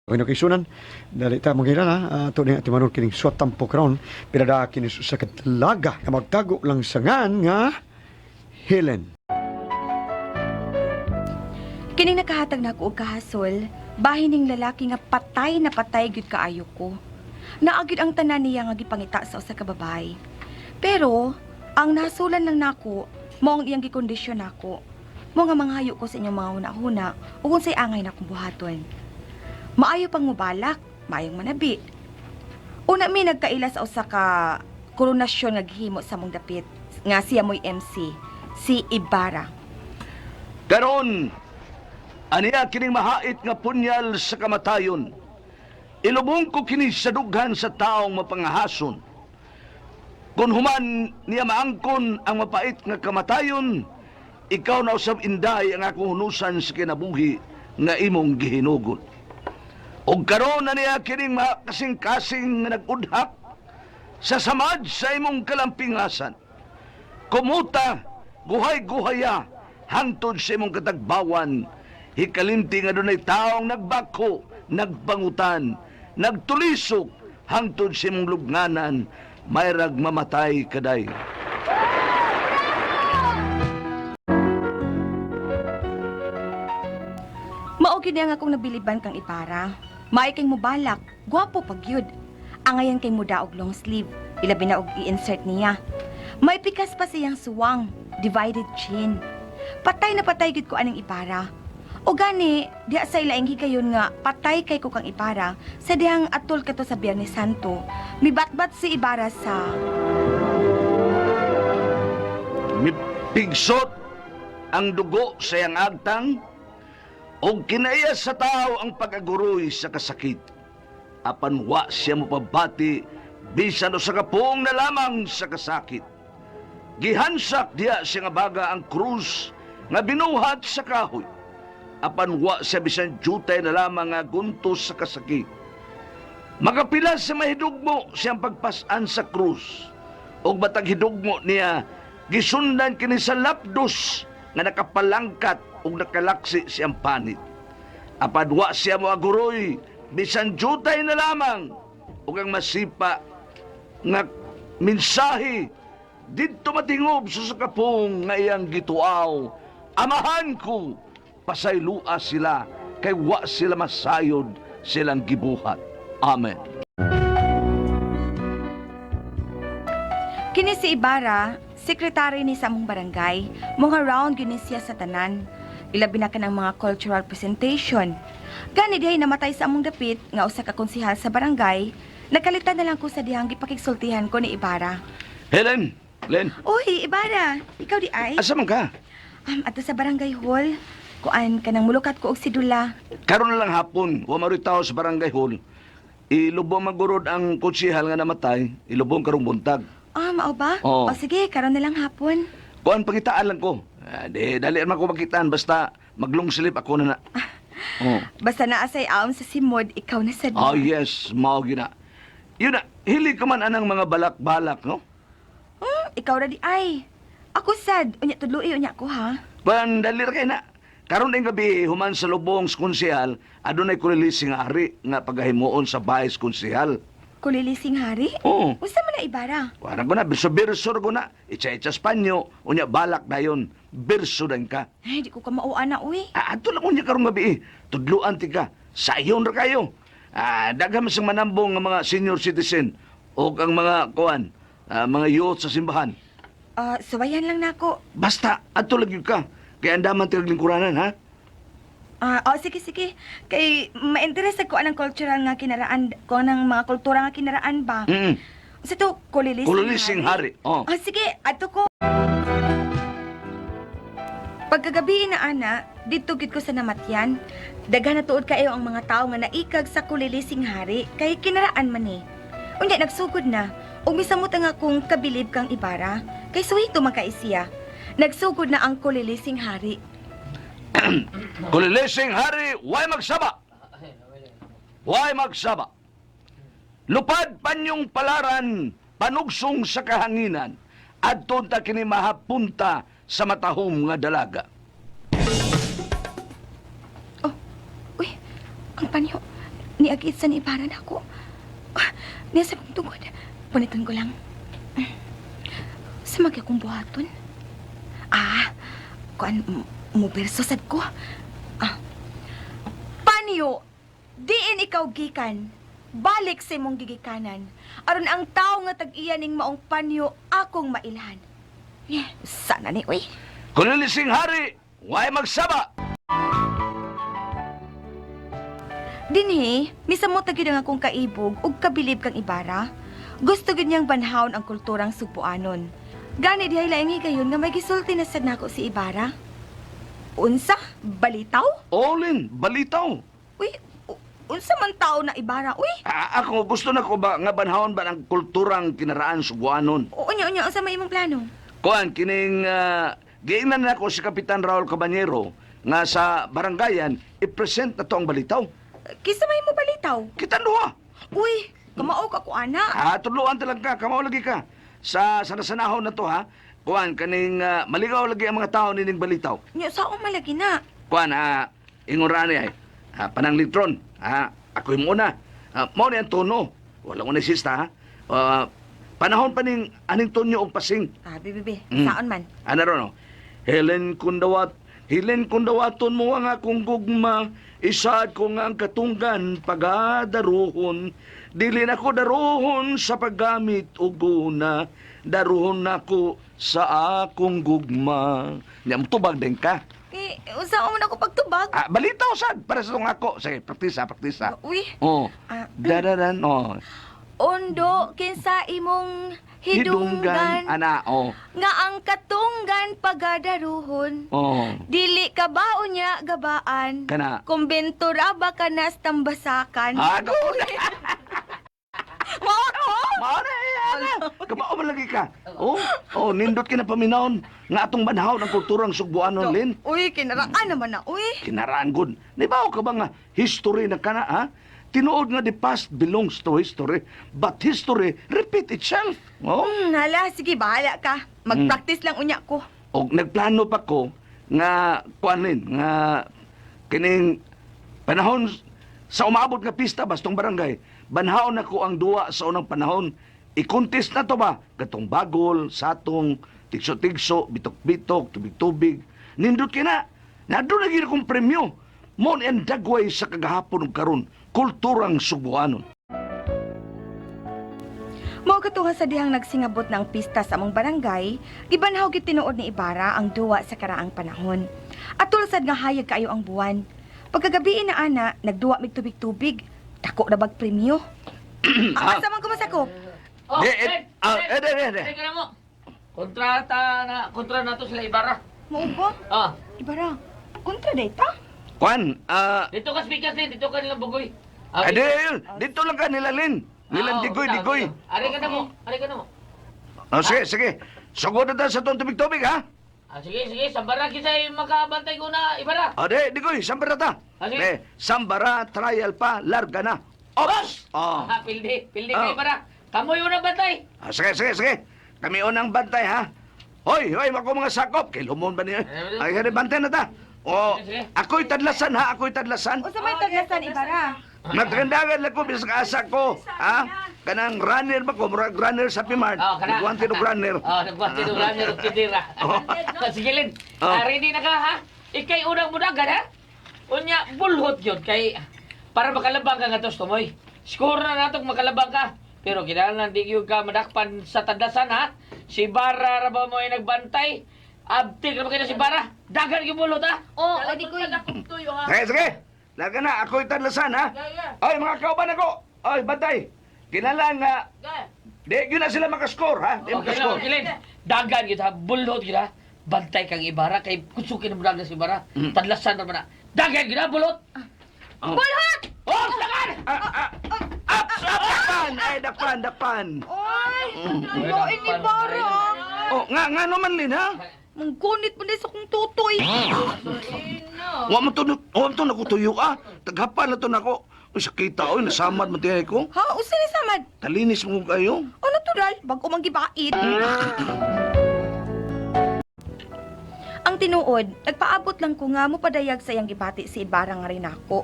Kinokisunan, dali ta mga na, ito na timanod kining suwat tampok ron, pinada kinis sa katlaga na magtago lang sangan nga Helen. Kining nakahatag na ako og kahasol, bahin ning lalaki nga patay na patay gyud kaayo ko. Naagid ang tanan niya nga gipangita sa usa ka babae. Pero ang nasulan lang nako mao ang iyang gikondisyon nako. Mo nga manghayo ko sa inyong mga hunahuna ug unsay angay na kong buhaton. Maayo pang mubalak, maayong manabi. Una mi nagkaila sa usa ka koronasyon nga gihimo sa mong dapit nga siya mo'y MC, si Ibarra. Karon, aniya kining mahait nga punyal sa kamatayon. Ilubong ko kini sa dughan sa taong mapangahason. Kung human niya maangkon ang mapait nga kamatayon, ikaw na usab inday ang akong hunusan sa kinabuhi nga imong gihinugot. Og karon na niya kining kasing-kasing nga nag-udhak sa samad sa imong kalampingasan. Kumuta, guhay-guhaya, hangtod sa imong katagbawan, hikalimti nga dunay taong nagbako, nagbangutan, nagtulisok, hangtod sa imong lubnganan, mayrag mamatay kaday. Mao gyud nga akong nabiliban kang Ibarra. Maay kay mubalak, gwapo pagyud. Angayan kay muda og long sleeve, ilabi na og i-insert niya. May pikas pa siyang suwang, divided chin. Patay na patay gyud ko aning Ibarra. O gani, diha sa ilaing higayon nga patay kay ko kang Ibarra sa dihang atol kato sa Biyernes Santo. Mibatbat si Ibarra sa Mipigsot ang dugo sa iyang agtang, o kinaya sa tao ang pag-aguroy sa kasakit. Apan wa siya mapabati, bisan o sa kapong na lamang sa kasakit. Gihansak diya siya nga baga ang krus nga binuhat sa kahoy. Apan wa siya bisan jutay na lamang nga guntos sa kasakit. Magapila sa mahidugmo siyang pagpasan sa krus. O batag hidugmo niya, gisundan kini sa lapdos nga nakapalangkat o nakalaksi siyang panit. Apadwa siya mo aguroy, bisan jutay na lamang, o ang masipa nga mensahe, dito matingob sa sakapong nga iyang gituaw. Amahan ko, pasaylua sila, kay wa sila masayod silang gibuhat. Amen. kini si Ibarra, sekretary ni sa among barangay, mga round yun siya sa tanan. Ilabi na ka ng mga cultural presentation. Gani dihay namatay sa among dapit, nga usa ka konsihal sa barangay, nagkalitan na lang ko sa dihang gipakigsultihan ko ni Ibarra. Helen! Len! Uy, Ibarra! Ikaw di ay? Asa man ka? Ato sa barangay hall. Kuan ka nang mulukat ko og sidula. Karon na lang hapon, wa maritaw sa barangay hall. Ilubong magurod ang konsihal nga namatay, ilubong karong buntag. Mao ba? Oo. O sige, karon na lang hapon. Kuan pakitaan lang ko. Dali man ko makitaan, basta maglong silip ako na na. Oh. Basta naasay aom sa simod, ikaw na sa Oh yes, mao gina. Yun na, hili ka man anang mga balak-balak, no? Ikaw na di ay. Ako sad, unya tudloi unya ko ha. Ban dali ra kay na. Karon ding gabi human sa lubong sa konsehal, adunay kulilising nga ari nga pagahimuon sa bahay sa konsehal. Kulilising hari? Oo. Usa man na Ibarra? Warang ko na, birso-birso ko na. Itcha-itcha Spanyo, unya balak na yun. Birso din ka. Ay, di ko ka mauan na, uy. Ato lang unya karong gabi tudluan ti ka. Sayon ra kayo. Daghang masang manambong nga mga senior citizen o ang mga kuan, mga youth sa simbahan. Subayan lang nako. Basta, ato lang yun ka. Kaya andaman ti lingkuranan, ha? Sige. Kay ma-interest ko anang cultural nga kinaraan, ko anang mga kultura nga kinaraan ba? Sa to, Kulilising hari. Oh. Sige, ato ko. Pagkagabi na ana, dito gid ko sa namatyan. Daghan na tuod kayo ang mga tao nga naikag sa kulilising hari, kay kinaraan man ni. Unya nagsugod na, ug misamot nga kung kabilib kang Ibarra, kay suwito man kay siya. Nagsugod na ang kulilising hari. Kulilising hari, way magsaba. Way magsaba. Lupad panyong palaran, panugsong sa kahanginan, adton ta kini mahapunta sa matahom nga dalaga. Uy, ang panyo. niagit sa niibaran ako. Niya sa kong tungkod. Puniton ko lang. Sa magi akong buhaton. Kuan mo berso sad ko. Panyo, diin ikaw gikan. Balik sa imong gigikanan. Aron ang tao nga tag-iya ning maong panyo akong mailhan. Sana ni, uy. Kung nilising hari, way magsaba. Dinhi, misa mo tagid ang akong kaibog ug kabilib kang Ibara. Gusto gid niyang banhawon ang kulturang Sugpuanon. Gani dihay laing higayon nga may gisulti na sad nako si Ibara. Unsa? Balitaw? Olin, balitaw. Uy, unsa man tao na Ibara, uy? Ako, gusto na ko ba nga banhawon ba ng kulturang kinaraan Subuanon? Unya, unsa may imong plano? Kuan, kining giingnan na ko si Kapitan Raul Caballero nga sa barangayan, i-present na to ang balitaw. Kisa may mo balitaw? Kita duha. Uy, kamao ka ko, ana. Tuluan talaga, kamao lagi ka. Sa nasanahon na to, ha? Kuan, kaning maligaw lagi ang mga tao nining balitaw. Nya, saan malagi na? Kuan, ingurani ay, panang litron. Ako yung muna. Mao ni ang tono. Walang unisista, ha? Panahon pa ning aning tonyo og pasing. Bibi, Mm. saan man? Ano ron, no? Helen kundawaton mo ang akong gugma, isaad ko nga ang katunggan pagadaruhon. Dili na ko daruhon sa paggamit og guna, daruhon nako sa akong gugma. Nya tubag din ka. Unsa man ako pagtubag? Balitaw sad para sa tong ako. Sige, praktisa. Uy. Oh. Dadaran, oh. Ondo kinsa imong hidunggan Ana, oh. nga ang katunggan pagadaruhon. Oh. Dili ka ba unya gabaan? Kana. Kumbintura ba ka nas tambasakan? Maara, kabao man lagi ka. Nindot ka na paminahon nga atong banhaw ng kulturang Sugbuanon, Lin. Uy, kinaraan naman na, uy. Kinaraan gud. Nibaw ka ba nga history na kana, ha? Tinuod nga the past belongs to history, but history repeat itself. Hala, sige, bahala ka. Mag-practice lang unya ko. Og nagplano pa ko nga kuanin nga kining panahon sa umabot nga pista bastong barangay, banhaon na ko ang duwa sa unang panahon. I-contest na to ba? Katong bagol, satong, tigso-tigso, bitok-bitok, tubig-tubig. Nindot kina. Nado na gina kong premyo. Mon and dagway sa kagahapon ng karon, kulturang Sugbuanon. Mao katuha sa dihang nagsingabot ng pista sa among barangay, gibanhaw gid tinuod ni Ibara ang duwa sa karaang panahon. At tulsad nga hayag kaayo ang buwan. Pagkagabi na ana, nagduwa mig tubig-tubig. Dako na bag premyo. Asa man ko masakop? Teka na mo. Kontra na to sila Ibarra. Mao ba? Ibara, kontra data? Kuan, Dito ka speakers din, dito ka nilang bugoy. dito lang ka nilalin. Nilang digoy. Ari ka na mo. Sige. Sugod na tayo sa itong tubig-tubig, ha? Sige, sambara kisay makabantay ko na Ibarra. Digoy, sambara ta. Sige. Sambara, trial pa, larga na. Ops! Pildi ka Ibarra. Kamoy unang bantay. Sige. Kami unang bantay, ha? Hoy, mako mga sakop. Kay lumon ba niya? Ay, bantay na ta. Sige. Ako'y tadlasan, ha? Unsa may taglasan Ibara? Nagkandagan lang ko, bisa kaasa ko. Ha? Kanang runner ba ko? Murag runner sa Pimart. Kana. Nagwanti ng runner. Nagwanti ng runner at tindira. Sige, Lin. Ready na ka, ha? Ikay unang mudagan, ha? Unya, bulhot yun. Kay, para makalabang ka nga tos, tumoy. Score na natong makalabang ka. Pero kinahanglan di gyud ka madakpan sa tadlasan, ha? Si Bara ra ba mo ay nagbantay? Abtik na ba kayo si Bara? Dagan yung bulot, ha? Di ko. Sige. Laga na, ako'y tadlasan, ha? Ay, mga kauban ako. Ay, bantay. Kinalang nga, di yun na sila makascore, ha? Di makascore. Okay, Lin. Dagan yun, ha? Bulot yun, ha? Bantay kang Ibara, kay kusukin na mo na si Bara. Tadlasan naman na. Dagan yun, ha? Bulot! Bulhot! Dagan! Dakpan. Ay, loin ni Bara. Nga naman, Lin, ha? Manggunit mo na sa kong tutoy. Wa mo to nakutuyo, ah. Taghapal na to nako. Uy, sakita, oy, nasamad mo tihay ko. Ha? Usa ni samad? Talinis mo kayo. Natural, bago mang gibait. Ang tinuod, nagpaabot lang ko nga mo padayag sa iyang gibati si Ibara nga rin ako.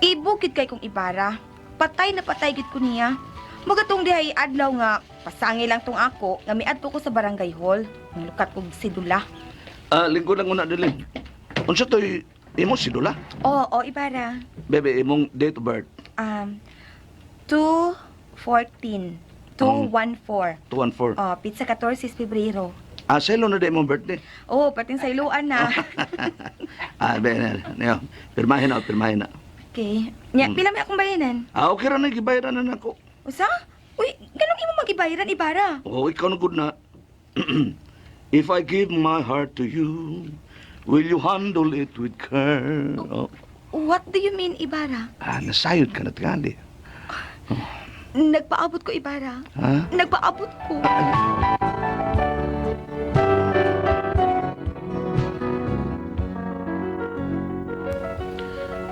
Ibukid kay kong ibara. Patay na patay gid ko niya. Magatong dihay adlaw nga pasangi lang tong ako nga miadto ko sa barangay hall. Lukat kog sidula. Lingkod lang una dili. Unsa toy imo sidula? Oo, ibara. Bebe, imong date of birth. 214. 214. 214. Oh, pizza 14 Pebrero. Selo na day imong birthday. Oh, pating sa iluan na. Niyo, pirmahin na. Okay. Nya, pila may akong bayanan? Okay ra na gibayaran na nako. Usa? Uy, ganun imo magibayaran, ibara. Oh, ikaw na good na. If I give my heart to you, will you handle it with care? Oh. What do you mean, ibara? Nasayod ka na tingali. Nagpaabot ko, ibara. Ha? Nagpaabot ko.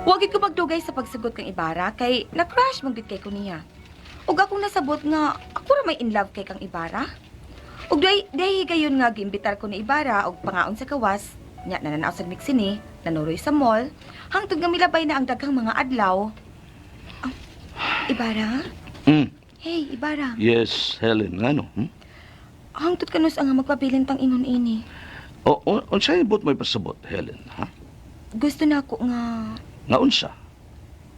Wagit ko magdugay sa pagsagot kang ibara kay na-crush mong kay ko niya. Ug akong nasabot nga ako ra may in love kay kang ibara. Ug dahi gayon nga giimbitar ko ni ibara og pangaon sa kawas, nya nananaw sa miksini, nanuroy sa mall, hangtod nga milabay na ang daghang mga adlaw. Ibara? Hey, ibara. Yes, Helen. Ano? Hangtod kanus ang magpabilin tang ingon ini. Unsay ibot may pasabot, Helen, ha? Gusto na ako nga Nga unsa?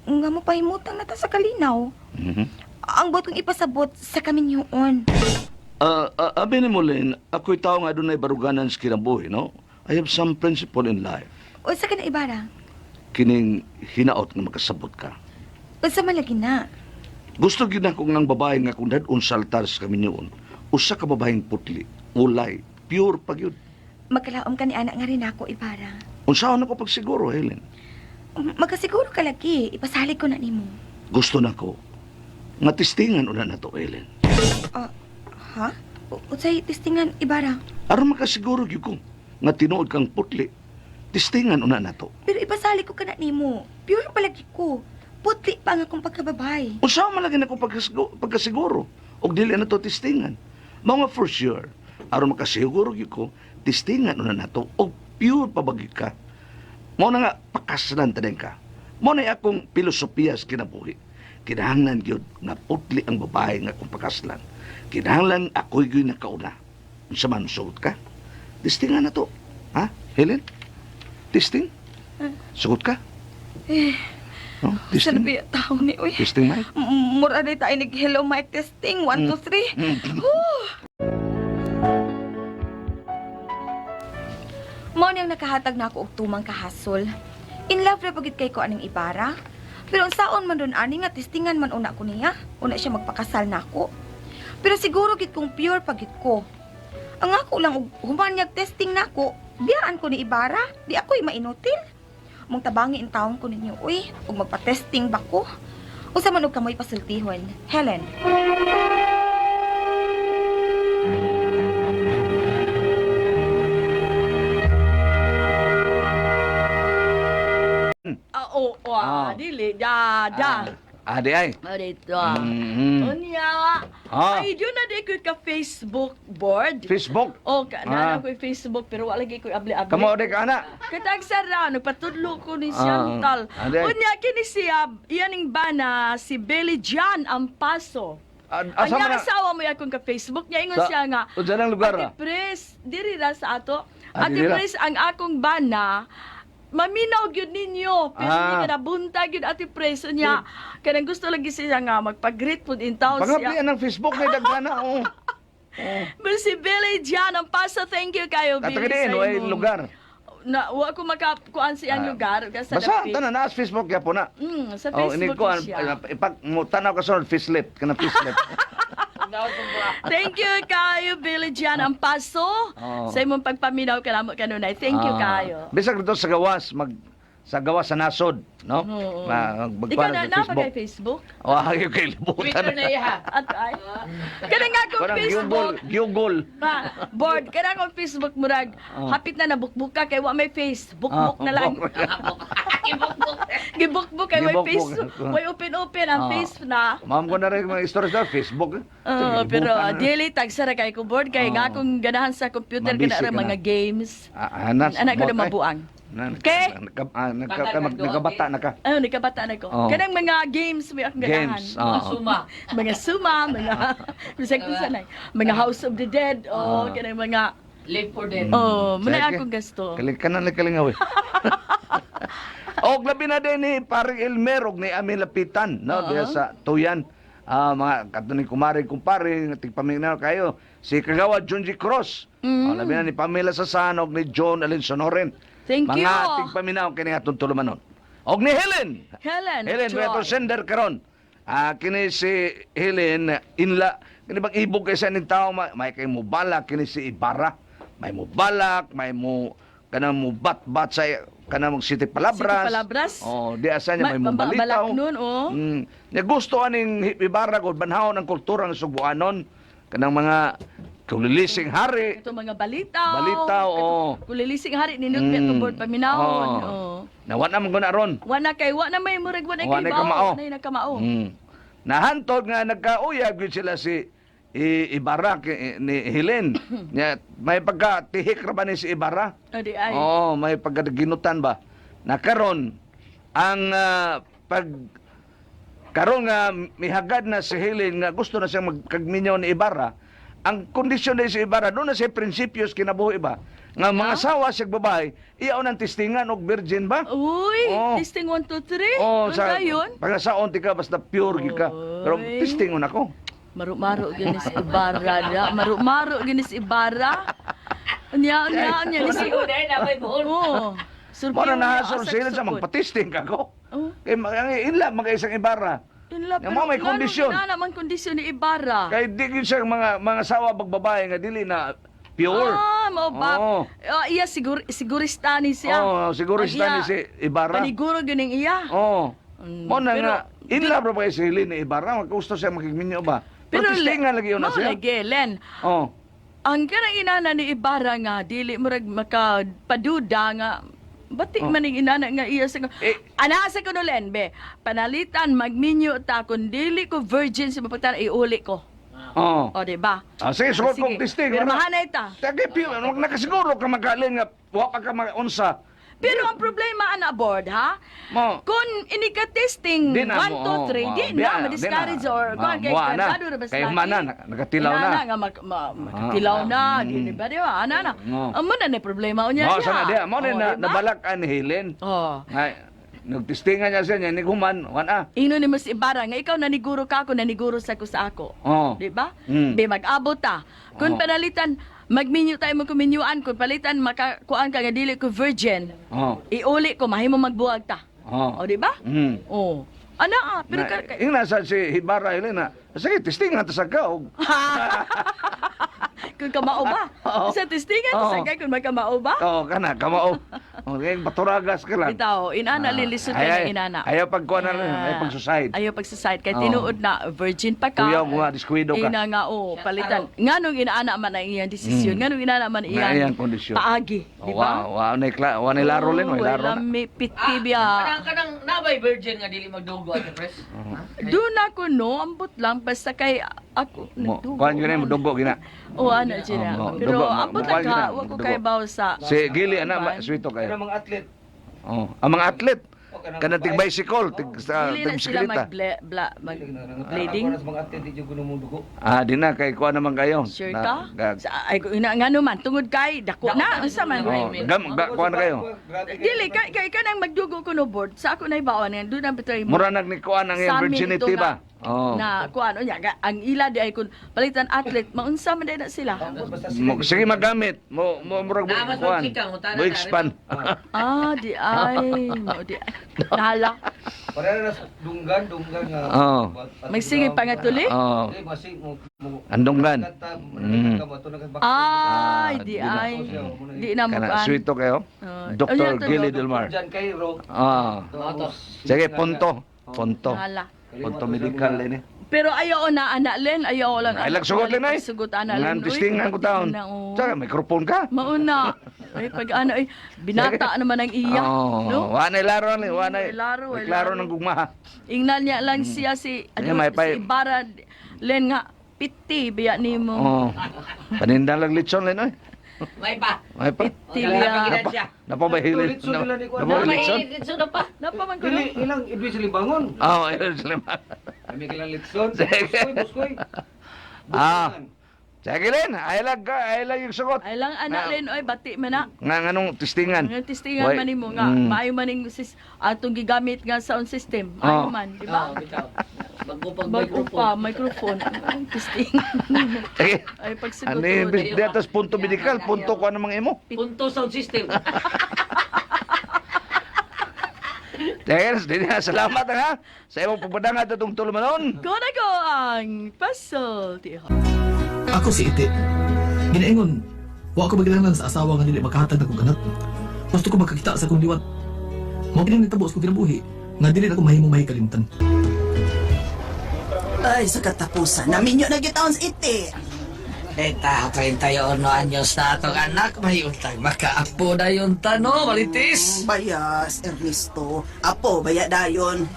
nga mapahimutang na ta sa kalinaw. Ang bot kong ipasabot sa kaminyoon. Abi ni Mulin, ako'y tao nga doon ay baruganan sa kinabuhi, no? I have some principle in life. O sa ka na ibara? Kining hinaot nga makasabot ka. O sa malagi na? Gusto gid ako ng babae nga kung dadun sa altar sa kaminyoon, usa ka babaeng putli, ulay, pure pagyud. Magkalaom ka ni anak nga rin ako, ibara. Unsaon ako pagsiguro, Helen? Magkasiguro ka lagi, ipasalig ko na nimo. Gusto na ko. Nga testingan una na to, Helen. Ha? O sa'y testingan, ibara. Aron makasiguro gyud ko nga tinuod kang putli. Testingan una na to. Pero ipasalig ko ka na nimo. Pure palagi ko. Putli pa nga akong pagkababay. Unsaon malagi na ko pagkasiguro? Og dili na to testingan. Mga for sure. Aron makasiguro gyud ko, testingan una na to og pure pabagi ka. Mo na nga pakaslan taden ka. Mo na akong filosofiya sa kinabuhi. Kinahanglan gyud nga putli ang babae nga akong pakaslan. Kinahanglan ako'y gyud nakauna. Unsa man sugot ka? Testingan na to. Ha? Helen? Testing? Sugot ka? No? Testing? Salabi at tao ni, uy. Testing, Mike? Mura na tayo nag-hello mic testing. 1, 2, 3. Mo niyang nakahatag na ako og tumang kahasol. In love ra pagit kay ko aning ibara. Pero unsaon man ron ani nga testingan man una ko niya. Una siya magpakasal na ako. Pero siguro gid kong pure pagit ko. Ang ako lang og humanyag testing na ako. Biyaan ko ni ibara. Di ako'y mainutil. Mong tabangi in taon ko ninyo, uy. Ug magpa-testing ba ko? Unsa man og kamoy pasultihon? Helen. Dili, da. Adi ay. Dito. Mhm. Unya, ay, yun na di ko ka Facebook board. Facebook? O, na ko Facebook, pero wala lagi ko abli-abli. Kamo di ka ana? Katag sara, nagpatudlo ko ni Chantal. ade. Unya, kini siya, iyaning bana, si Belly Jan Ampaso. Ang Asa man? asawa mo yakong ka Facebook niya, ingon siya nga, Unsa nang lugar Ate ra? Pres, diri ra sa ato. Ah, Ate diri ra. Pres, ang akong bana, maminaw gyud ninyo, pero hindi ka nabunta gyud Ate Pres niya. Kanang gusto lagi siya nga magpag-greet pud in town Pangapi siya. ang Facebook na dagana oh. Pero si Billy Jan, ang paso, thank you kayo, Billy. Tatagin sa ay imong- lugar. Na, wa ko makakuan siyang lugar. Kasi Basta tanan na sa Facebook ya po na. Sa Oh, ini Facebook ko siya. ipag mo tanaw ka sunod facelift kana facelift. Thank you kayo, Billy Jan, ang paso. Oh. Sa imong pagpaminaw kanamo kanunay. Thank you kayo. Bisag dito sa gawas sa gawas sa nasod, no? Oo. Magkuha Ikaw na sa kay Facebook? Oh, ayaw kay libutan. Twitter na iha. At ay. Kanang nga akong Parang Facebook. Google. Board, kanang akong Facebook murag. Hapit na nabukbuk ka kay wa may Facebook. Book na lang. Gibukbuk kay may Gibukbuk. Facebook. Way open ang face na. Ma'am ko na rin mga stories sa Facebook. Pero daily tagsara kay ko board kay nga akong ganahan sa computer Mabisi kana ra ka na. mga games. Anas. Anak ko na mabuang. Okay. Nagkabata na ka. Ano, nikabata na ko. Oo. Kanang mga games may akong ganahan. Games. Suma. Mga suma, mga bisag ko sanay. Mga House of the Dead, kanang mga Live for dead. muna Sige. akong gasto. Kanan na kalingaw eh. Og labi na din ni paring Elmer og ni Amin Lapitan, no, diya sa Tuyan. Mga katuning kumpare, tigpaminaw kayo. Si Kagawa Junji Cross. Labi na ni Pamela Sasanog ni John Alensonoren. Thank you. Mga tigpaminaw kini atong tulumanon. Og ni Helen. Helen, May atong sender karon. Kini si Helen inla kini bang ibog kay sa ning tawo may kay mo balak kini si Ibarra. May mo balak, may mo kanang mo bat sa kanang City Palabras. City Palabras. Di asa niya may mo balitaw. Balak nun, Nya gusto aning Ibarra gud banhawon ang kultura ng Subuanon kanang mga kulilising hari. Ito mga balitaw. Balitaw, Kulilising hari ninot mm. board paminahon. Nawa na man ron. Wana may murag wana Wa na kay kamao. bao. Na kamao. Nahantod nga nagkauyag gud sila si Ibarra ni Helen. Nya may pagkatihik ra ba ni si Ibarra? Adi ay. May pagkaginutan ba? Na karon ang karon nga mihagad na si Helen nga gusto na siyang magkagminyaw ni Ibarra. Ang kondisyon na si Ibarra doon na siya prinsipyos kinabuhi ba? Nga mga asawa siya babae, iyaw ng testingan og virgin ba? Uy, testing 1, 2, 3. Sa yun? pangasaon ti ka basta pure gid ka. Pero testingon ako. Maro-maro ginis Ibarra da. Maro-maro ginis Ibarra. Nya ni si Uday na may buhol. Mora na hasol sila sa magpatesting ka ko. Kay inla mag-isang Ibarra. Yung mga may kondisyon. Nga naman kondisyon ni Ibarra. Kay di gyud siya mga sawa bagbabae nga dili na pure. Mao ba? Iya sigurista ni siya. Sigurista ni si Ibarra. Paniguro gining iya. Mo na nga inla bro ba si Helen ni Ibarra, gusto siya makigminyo ba? Pero testingan lagi yun na siya. Lagi, Len. Ang kanang inana ni Ibarra nga, dili mo rag makapaduda nga, batik man ang inana nga iya sa... Anasa ko no, Len, be, panalitan, magminyo ta, kung dili ko virgin sa mapagtana, iuli ko. Diba? Sige, suot kong testing. Pirmahan na ita. Tagay, nakasiguro ka magaling nga, wapa ka mag-unsa. Pero ang problema ana board, ha? Kung inika-testing 1, 2, 3, di na, ma-discourage or kung kay kagado na basta. Kay mana, nakatilaw na. Nga, makatilaw na, gini ba, di ba? Ana na. Amo na na problema unya niya. Sana di, amo na nabalakan ni Helen. Nagtestingan niya siya, niya niguman, wana. Ino ni Mas Ibarra, nga ikaw naniguro ka ako, naniguro sa ako. Di ba? Be, mag-abot ta. Kung panalitan, magminyo tayo magkuminyuan, kung palitan, makakuan ka nga dili ko virgin, iuli ko, mahimo magbuwag ta. Di ba? Ana, pero yung nasa si Ibarra, Helena, sige, testingan ta sa ka. Kung kamao ba? Sa testingan, sagay kung magkamao ba? Kana, kamao. Baturagas ka lang. Bitaw, inana, lilisod ka na inana. Ayaw pagkuha na rin, ayaw pag-suicide. Ayaw pag-suicide. Kaya tinuod na, virgin pa ka. Kuyaw mo nga, diskuido ka. Ina nga, palitan. Nga nung inaana man ang iyang desisyon. Nga nung inaana man iyang kondisyon. paagi. Di ba? Wa na laro rin, wa laro na. May pitibya. Kanang nabay virgin nga dili magdugo at press. Doon ako, no, ambot lang. Basta kay ako, nagdugo. Kuhan yun yung dugo, gina. Ano, Gina. Pero ambot lang ka, wag ko kay baw sa... Si Gili, sweeto kayo. Ang mga atlet. Ang mga atlet. Kana tig bicycle, tig Dili na sila bisikleta. mag-blading. Ang mga atlet, di yung gunong dugo. Di na, kay kuha naman kayo. Sure ka? Ay, nga naman, tungod kay, dako na. Unsa man. Kuha na kayo. Dili, kay ka nang magdugo ko no board. Sa ako na ibawan yan. Doon na bitay mo. Mura nagkuha ng Sa amin virginity ito ba? Na kuan unya ang ila di ay kun palitan athlete maunsa man na sila. Sige magamit. Murag Namas kuan. magsikang, utana Mo na, expand. Di ay mo di. Nahala. Para na dunggan nga. Magsige pangatuli? Andonggan. Di ay. Di na mo Kana sweeto kayo. Dr. Gili Delmar. Diyan kay Ro. Sige, punto. Nahala. Punto medical ini. Pero ayaw na anak len, ayaw lang. Ay lagsugot len ay. Sugot anak len. Ngan testingan ko taon. Saka mikrofon ka. Mauna. Ay pag ano ay binata naman ang iya, no? Wa na laro ni, wa na. Laro, Klaro ng gugma. Ingnan niya lang siya si si Ibarra len nga piti biya nimo. Panindan lang litson len oy. May pa. May pa. Nalapaginan siya. Napabahilin. Litson nila ni Kuan. Napabahilin. Litson na pa. Napaman ko Dili ilang idwi sa libangon. Oo, ayun sila. Kami kilang litson. Sige. Buskoy. Ah. Sige, Len. Ay lang yung sagot. Ay lang anak rin, oy, bati man na. Nga nganong testingan. Ang testingan man nimo nga, maayo man ning atong gigamit nga sound system. Maayo man, di ba? Bitaw. Magupag Bago pa, microphone. Testingan. Sige. Ay, pagsigot. Ano yung datas punto medikal, punto ko namang imo. Punto sound system. Sige, salamat ha. Sa imong pagpadangat atong tulumanon. Kuna ko ang pasultion. Ako si Iti. Ginaingon, wa ko magilangan sa asawa nga dili makahatag na kong anak. Gusto ko magkakita sa kong liwat. Mao kining nagtabos ko kinabuhi nga dili na ko mahimong mahikalimtan. Ay, sa katapusan, naminyo na gitaon sa iti. Eta, 31 anyos na atong anak, may untay makaapo na yung tano, malitis. Bayas, Ernesto. Apo, baya dayon.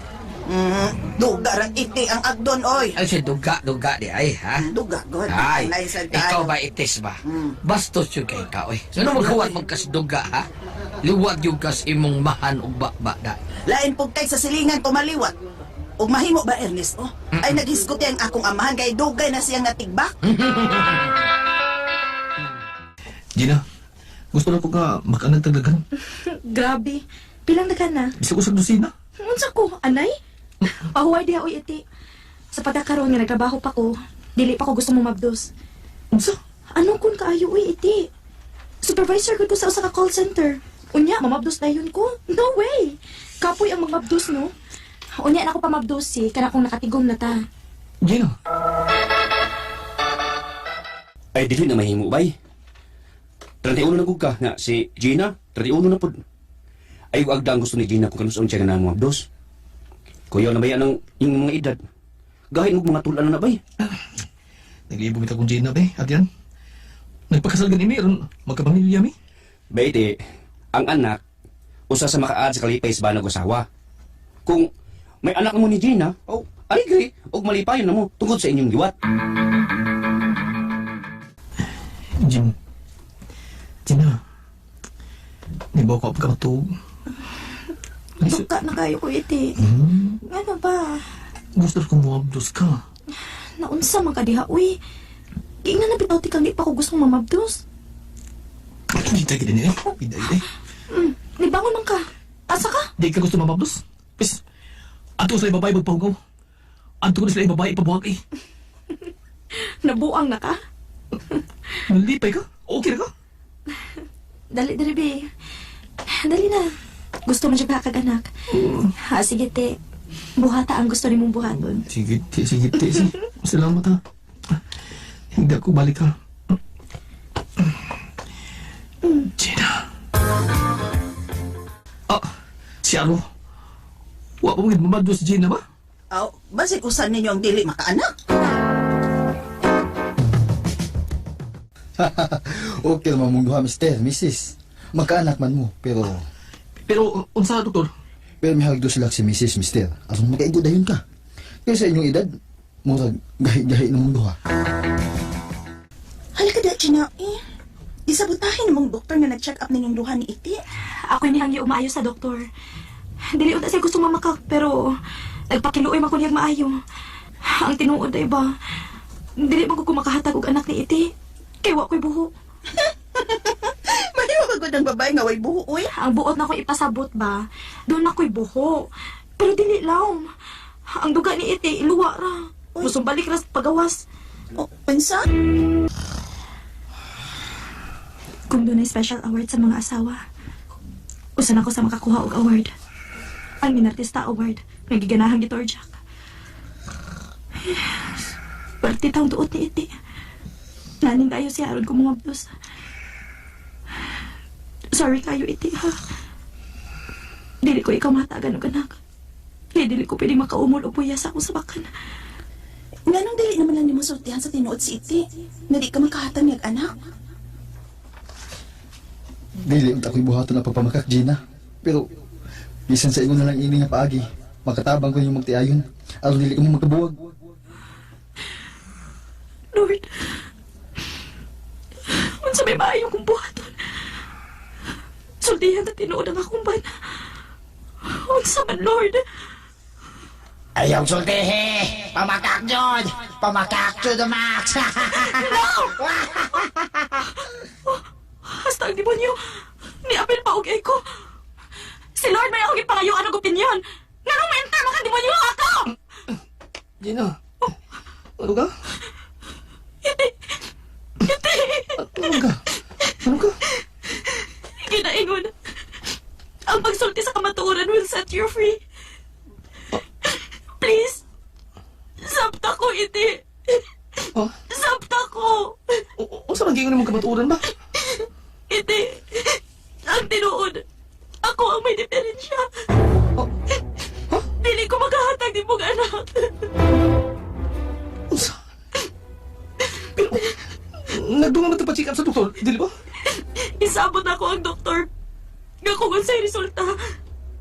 Duga rang iti ang agdon, oy. Ay, si duga di ay, ha? Duga, god. Ay, Naisad ikaw tayo. ba itis ba? Bastos yun kay ka, oy. Sino magkawat magkas duga, ha? Liwag yung kas imong mahan o bakba da. Lain pug kay sa silingan pumaliwat. Ug mahimo ba, Ernesto? Ay, naghisgot ang akong amahan kay dugay na siyang natigbak. Gina, gusto na ko nga makanag tagdagan. Grabe. Pilang na na? Bisa ko sa dosina. Unsa ko, anay? Pahuway diha oy iti. Sa pagkakaroon nga nagtrabaho pa ko, dili pa ko gusto mo mabdos. Unsa? Ano kun kaayo oy iti? Supervisor ko sa usa ka call center. Unya, mamabdos na yun ko? No way! Kapoy ang magmabdos, no? Unya na ako pa mabdos si, kana kong nakatigom na ta. Gina, Ay, dili na mahimo, bay. 31 na gug ka, nga si Gina, 31 na pod. Ay, agda ang gusto ni Gina kung kanusun siya nga na mabdos. Kuya na baya ng yung mga edad. Gahin mo mga tulan na, bay. naglibog ito kong Gina, be. At yan, nagpakasal gani mi, ron magkapamilya mi. Bay, di, ang anak, usa sa makaad sa kalipay sa banag asawa. Kung may anak mo ni Gina, oh, aligri, og malipayon na mo tungkol sa inyong giwat. Gina, nibaw ko ka matug. Duka na kayo ko iti. Ano ba? Gusto ko mabdos ka. Naunsa man ka diha, uy. Di nga nabitaw ti kang di pa ko gustong mamabdos. Kita gini ni, pida gini. Libangon man ka. Asa ka? Di ka gusto mabdos? Pis, ato sa ibabay magpahugaw. Ato ko na sila ibabay ipabuhag eh. Nabuang na ka? Nalipay ka? Okay na ka? Dali, be. Dali na. Gusto mo siya kag-anak. Ha, sige, te. Buhata ang gusto ni mong buhaton. Sige, sige. Salamat ha. Hindi ako balik ha. Gina. Ah, si Aro. Wa pa mga mamado si Gina ba? Aw, basig usan ninyo ang dili makaanak. Okay naman mong duha, Mister, Mrs. Magkaanak man mo, pero Pero, unsa doktor? may hagdo sila si Mrs. Mister. Aron magkaigo dayon ka. Pero sa inyong edad, murag gahi-gahi na mong duha. Halika da, Gina. Isabutahin namang doktor nga nag-check up ninyong duha ni iti. Ako ni hangyo umaayo sa doktor. Dili unta siya gusto mamakak, pero nagpakiluoy man ko niyang maayo. Ang tinuod ay ba, dili man ko makahatag og anak ni iti. Kay wa ko'y buho. Mahiwa magod ang babae nga way buho, uy. Ang buot na ko ipasabot ba, doon ako'y buho. Pero dili laom. Ang duga ni iti, iluwa ra. Gustong balik ra sa pagawas. O, pinsa? Kung doon ay special award sa mga asawa, usan ako sa makakuha og award. Ang Minartista Award, nagiganahang gitor Jack. Perti taong tuot ni iti. Naning kayo siya aron ko mga blos. Sorry kayo iti ha. Dili ko ikaw matagan og anak. Dili ko pwede makaumol o puya sa akong sabakan. Nganong dili naman lang ni mo sortihan sa tinuod si iti. Na di ka makahatag niyag anak. Dili unta ko'y buhaton na pagpamakak, Gina. Pero, bisan sa ingon na lang ini nga paagi, makatabang ko yung magtiayon. Aron dili ko mo magkabuwag. Lord, Sa may maayong kong buhaton. Sultihan na tinuod ang akong bana. Unsa man, Lord. Ayaw sultihi! Pamakak jud! Pamakak jud, Max! Hasta ang demonyo. Niapil pa og ko. Si Lord may akong ipangayuan ang opinyon. Nanong mental mga demonyo ako! Gina, ano ka? Hindi. Ano ka? Ano ka? Ginaingon. Ang pagsulti sa kamatuoran will set you free. Please. Sabta ko, iti. Oh? Sabta ko. O saan ang gingon mong kamatuoran ba? Iti. Ang tinuod. Ako ang may diferensya. Dili ko makahatag di mong anak. Unsa? Pero, nagdungan na ito pa-check up sa doktor, dili ba? Isabot ako ang doktor. Nga kung unsay resulta,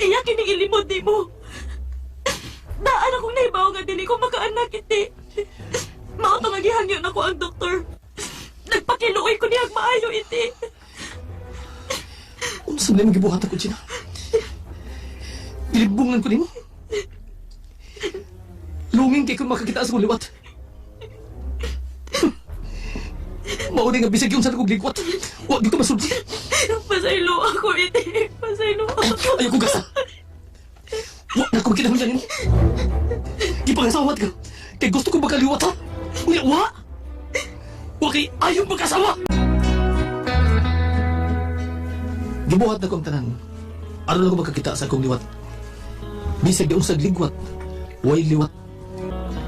iya kining ilimod di mo. Daan akong naibaw nga dili ko makaanak iti. Mao to nga gihangyo nako ang doktor. Nagpakiluoy ko niyang maayo iti. Unsa na yung gibuhat ako, Gina? Bilibungan ko nimo. Lunging kay kung makakita sa kong liwat. Mauni nga bisag yung sa kong ligwat. Huwag dito masulti. Pasaylo ako iti. Pasaylo ako. Ayaw ko gasa. Huwag na ko makinahon dyan yun. Ipangasawat ka. Kay gusto ko magkaliwat ha. Uya, wa? Huwag kay ayaw magkasawa. Gibuhat na kong tanan. Ano lang ko magkakita sa akong liwat. Bisag yung sa ligwat. Way liwat.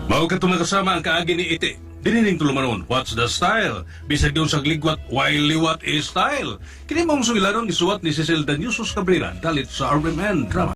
Mao ka kasama ang kaagi ni Iti. Dinining tulumanon, what's the style? Bisag yung sa ligwat, while liwat is style. Kini mong sugilanon isuwat ni Cecil Danyusos Cabrera, dalit sa RMN Drama.